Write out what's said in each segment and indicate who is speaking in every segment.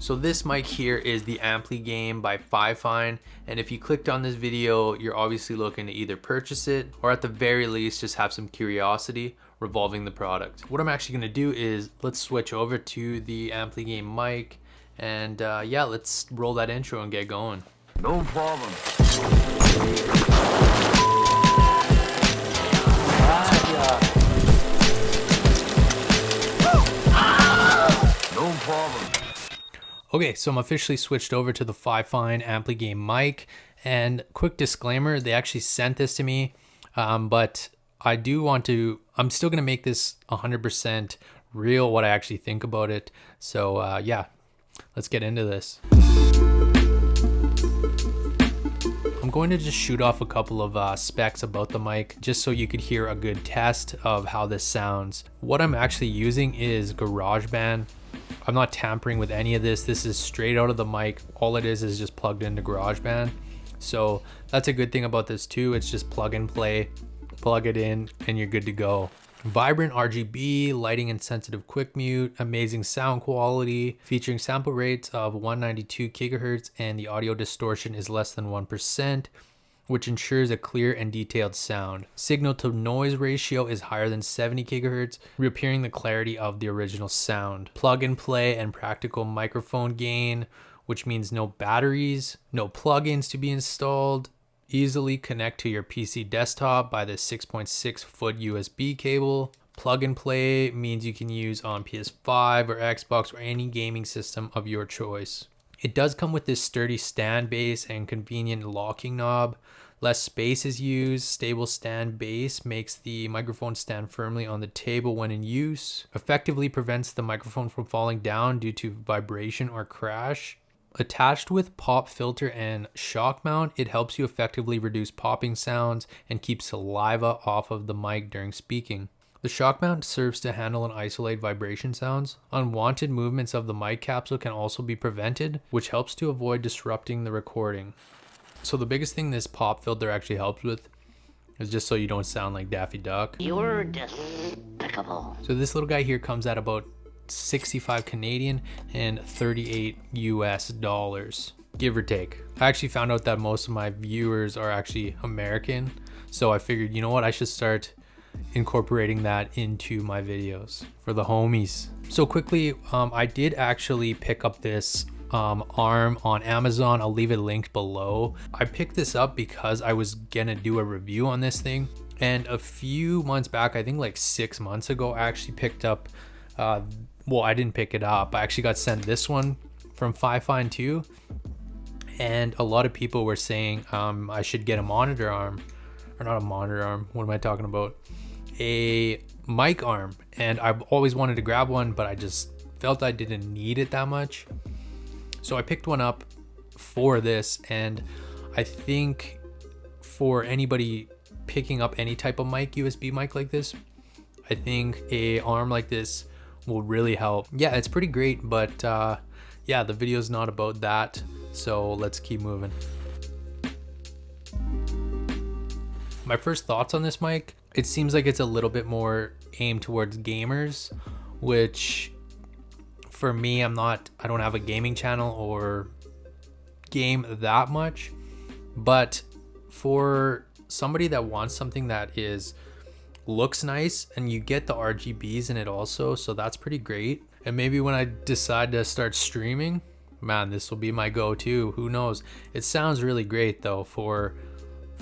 Speaker 1: So this mic here is the Ampligame by FiFine, and if you clicked on this video, you're obviously looking to either purchase it or at the very least just have some curiosity revolving the product. What I'm actually gonna do is let's switch over to the Ampligame mic, and yeah, let's roll that intro and get going.
Speaker 2: No problem. No problem.
Speaker 1: Okay, so I'm officially switched over to the FiFine Ampligame mic, and quick disclaimer, they actually sent this to me, but I'm still gonna make this 100% real, what I actually think about it. So yeah, let's get into this. I'm going to just shoot off a couple of specs about the mic just so you could hear a good test of how this sounds. What I'm actually using is GarageBand. I'm not tampering with any of this. This is straight out of the mic. All it is just plugged into GarageBand. So that's a good thing about this too. It's just plug and play, plug it in, and you're good to go. Vibrant RGB, lighting and sensitive quick mute, amazing sound quality, featuring sample rates of 192 gigahertz, and the audio distortion is less than 1%, which ensures a clear and detailed sound. Signal to noise ratio is higher than 70 gigahertz, reappearing the clarity of the original sound. Plug and play and practical microphone gain, which means no batteries, no plugins to be installed. Easily connect to your PC desktop by the 6.6 foot USB cable. Plug and play means you can use on PS5 or Xbox or any gaming system of your choice. It does come with this sturdy stand base and convenient locking knob. Less space is used. Stable stand base makes the microphone stand firmly on the table when in use. Effectively prevents the microphone from falling down due to vibration or crash. Attached with pop filter and shock mount, it helps you effectively reduce popping sounds and keep saliva off of the mic during speaking. The shock mount serves to handle and isolate vibration sounds. Unwanted movements of the mic capsule can also be prevented, which helps to avoid disrupting the recording. So the biggest thing this pop filter actually helps with is just so you don't sound like Daffy Duck.
Speaker 2: You're despicable.
Speaker 1: So this little guy here comes at about 65 Canadian and 38 US dollars, give or take. I actually found out that most of my viewers are actually American, so I figured, you know what, I should start incorporating that into my videos for the homies. So quickly, I did actually pick up this arm on Amazon. I'll leave it linked below. I picked this up because I was gonna do a review on this thing, and a few months back, I think like 6 months ago, I actually picked up well, I didn't pick it up. I actually got sent this one from FiFine too. And a lot of people were saying I should get a monitor arm, or not a monitor arm, what am I talking about? A mic arm. And I've always wanted to grab one, but I just felt I didn't need it that much. So I picked one up for this, and I think for anybody picking up any type of mic, USB mic like this, I think a arm like this will really help. Yeah, it's pretty great, but yeah, the video is not about that, so let's keep moving. My first thoughts on this mic, it seems like it's a little bit more aimed towards gamers, which for me, I don't have a gaming channel or game that much, but for somebody that wants something that looks nice, and you get the RGBs in it also, so that's pretty great. And maybe when I decide to start streaming, man, this will be my go-to. Who knows? It sounds really great though for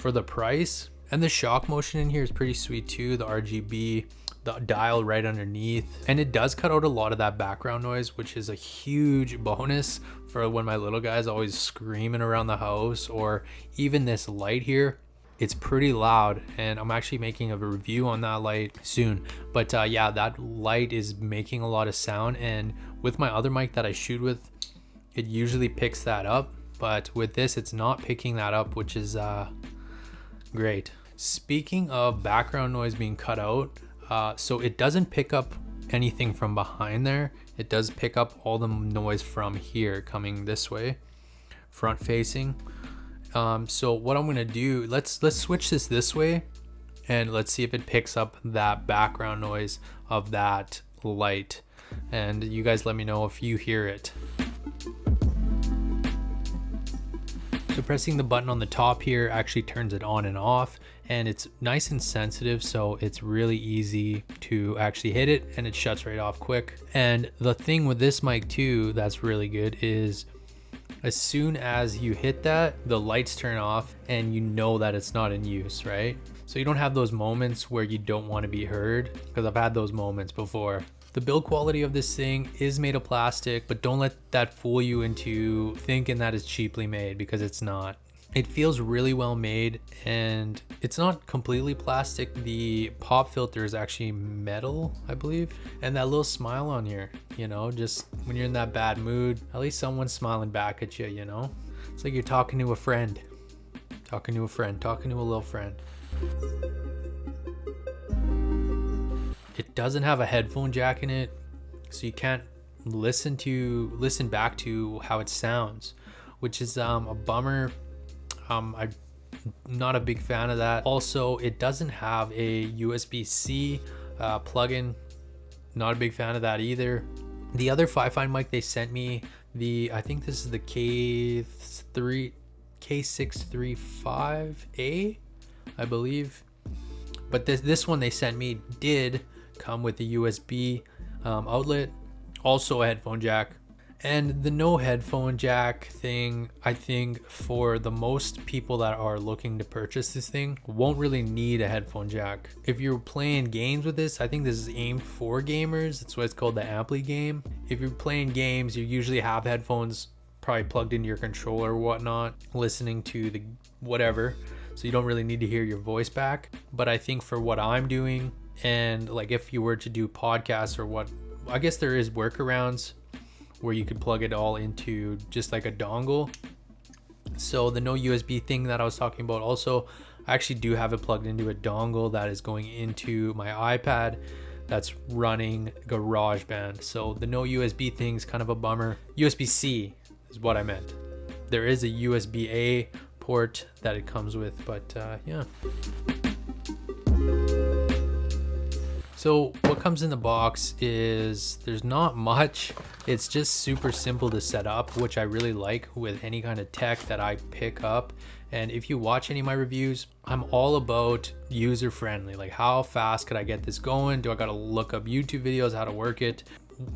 Speaker 1: the price, and the shock motion in here is pretty sweet too. The RGB, the dial right underneath, and it does cut out a lot of that background noise, which is a huge bonus for when my little guy's always screaming around the house, or even this light here. It's pretty loud, and I'm actually making a review on that light soon. But yeah, that light is making a lot of sound, and with my other mic that I shoot with, it usually picks that up, but with this it's not picking that up, which is great. Speaking of background noise being cut out, so it doesn't pick up anything from behind there. It does pick up all the noise from here coming this way, front facing. So what I'm gonna do, let's switch this way, and let's see if it picks up that background noise of that light, and you guys let me know if you hear it. So pressing the button on the top here actually turns it on and off, and it's nice and sensitive, so it's really easy to actually hit it and it shuts right off quick. And the thing with this mic too that's really good is as soon as you hit that, the lights turn off and you know that it's not in use, right? So you don't have those moments where you don't want to be heard, because I've had those moments before. The build quality of this thing is made of plastic, but don't let that fool you into thinking that it's cheaply made, because it's not. It feels really well made, and it's not completely plastic. The pop filter is actually metal, I believe. And that little smile on here, you know, just when you're in that bad mood, at least someone's smiling back at you, you know? It's like you're talking to a friend, talking to a little friend. It doesn't have a headphone jack in it, so you can't listen back to how it sounds, which is a bummer. I'm not a big fan of that. Also, it doesn't have a USB-C plug-in. Not a big fan of that either. The other FiFine mic they sent me, I think this is the K635A, I believe. But this one they sent me did come with a USB outlet, also a headphone jack. And the no headphone jack thing, I think for the most people that are looking to purchase this thing, won't really need a headphone jack. If you're playing games with this, I think this is aimed for gamers. That's why it's called the Ampligame. If you're playing games, you usually have headphones probably plugged into your controller or whatnot, listening to the whatever. So you don't really need to hear your voice back. But I think for what I'm doing, and like if you were to do podcasts or what, I guess there is workarounds where you could plug it all into just like a dongle. So the no USB thing that I was talking about, also I actually do have it plugged into a dongle that is going into my iPad that's running GarageBand. So the no USB thing is kind of a bummer. USB-C is what I meant. There is a USB-A port that it comes with, but yeah. So what comes in the box is there's not much. It's just super simple to set up, which I really like with any kind of tech that I pick up. And if you watch any of my reviews, I'm all about user friendly. Like how fast could I get this going? Do I got to look up YouTube videos, how to work it?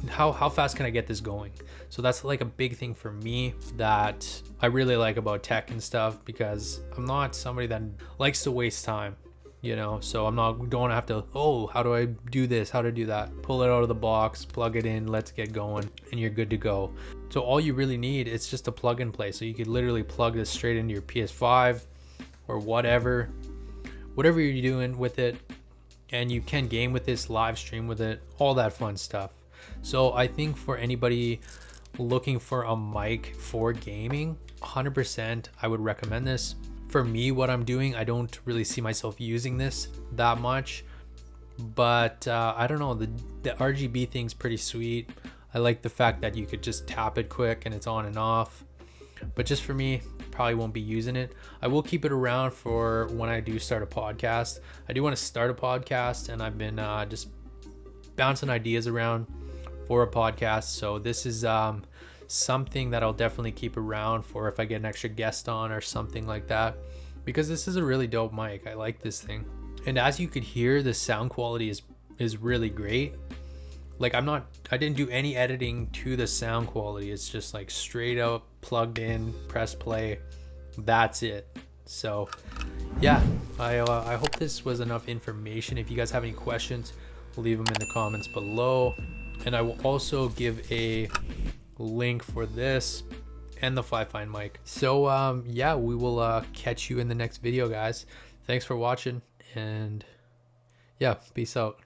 Speaker 1: How fast can I get this going? So that's like a big thing for me that I really like about tech and stuff, because I'm not somebody that likes to waste time. You know, so don't have to, oh, how do I do this, how to do that? Pull it out of the box, plug it in, let's get going, and you're good to go. So all you really need is just a plug and play. So you could literally plug this straight into your PS5 or whatever you're doing with it, and you can game with this, live stream with it, all that fun stuff. So I think for anybody looking for a mic for gaming, 100% I would recommend this. For me, what I'm doing, I don't really see myself using this that much, but I don't know, the RGB thing's pretty sweet. I like the fact that you could just tap it quick and it's on and off, but just for me, probably won't be using it. I will keep it around for when I do start a podcast. I do want to start a podcast, and I've been just bouncing ideas around for a podcast, so this is something that I'll definitely keep around for if I get an extra guest on or something like that, because this is a really dope mic. I like this thing, and as you could hear, the sound quality is really great. Like I didn't do any editing to the sound quality. It's just like straight up plugged in, press play, that's it. So yeah, I hope this was enough information. If you guys have any questions, leave them in the comments below, and I will also give a link for this and the FiFine mic. So yeah, we will catch you in the next video, guys. Thanks for watching, and yeah, peace out.